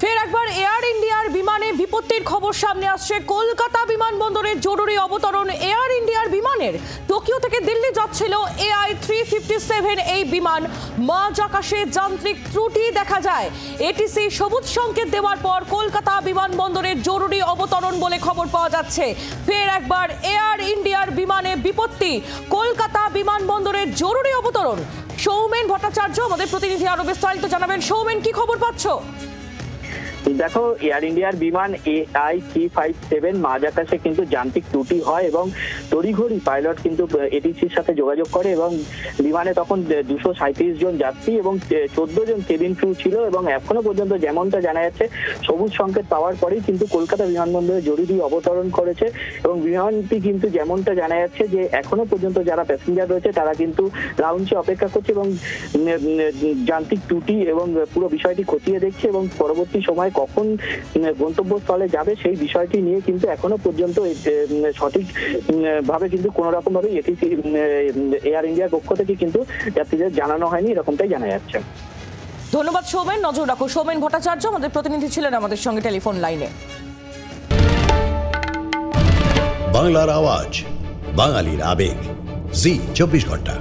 ফের একবার এয়ার ইন্ডিয়ার বিমানে বিপত্তির খবর সামনে আসছে। কলকাতা বিমানবন্দরের জরুরি অবতরণ এয়ার ইন্ডিয়ার বিমানের। টোকিও থেকে দিল্লি যাচ্ছিল AI-357 এই বিমান। মাঝ আকাশে যান্ত্রিক ত্রুটি দেখা যায়। এটিসি সবুজ সংকেত দেওয়ার পর কলকাতা বিমানবন্দরের জরুরি অবতরণ বলে খবর পাওয়া যাচ্ছে। ফের একবার এয়ার ইন্ডিয়ার বিমানে বিপত্তি, কলকাতা বিমানবন্দরের জরুরি অবতরণ। সৌমেন ভট্টাচার্য আমাদের প্রতিনিধি আরো বিস্তারিত জানাবেন। সৌমেন, কি খবর পাচ্ছ? দেখো, এয়ার ইন্ডিয়ার বিমান AI-357 মাঝ আকাশে কিন্তু যান্ত্রিক ত্রুটি হয় এবং তড়িঘড়ি পাইলট কিন্তু এটিসির সাথে যোগাযোগ করে এবং বিমানে তখন 237 জন যাত্রী এবং 14 জন কেবিন ক্রু ছিল এবং এখনো পর্যন্ত যেমনটা জানা যাচ্ছে সবুজ সংকেত পাওয়ার পরেই কিন্তু কলকাতা বিমানবন্দরে জরুরি অবতরণ করেছে এবং বিমানটি কিন্তু যেমনটা জানা যাচ্ছে যে এখনো পর্যন্ত যারা প্যাসেঞ্জার রয়েছে তারা কিন্তু লাউঞ্জে অপেক্ষা করছে এবং যান্ত্রিক ত্রুটি এবং পুরো বিষয়টি খতিয়ে দেখছে এবং পরবর্তী সময় কখন গন্তব্যস্থলে যাবে সেই বিষয়টি নিয়ে কিন্তু এখনো পর্যন্ত সঠিক ভাবে কিন্তু কোন রকম ভাবে এটিসি এয়ার ইন্ডিয়ার পক্ষ থেকে কিন্তু যাত্রীদের জানানো হয়নি, এরকমটাই জানা যাচ্ছে। ধন্যবাদ সৌমেন, নজর রাখো। সৌমেন ভট্টাচার্য আমাদের প্রতিনিধি ছিলেন আমাদের সঙ্গে টেলিফোন লাইনে। বাংলার আওয়াজ, বাঙালির আবেগ, জি 24 ঘন্টা।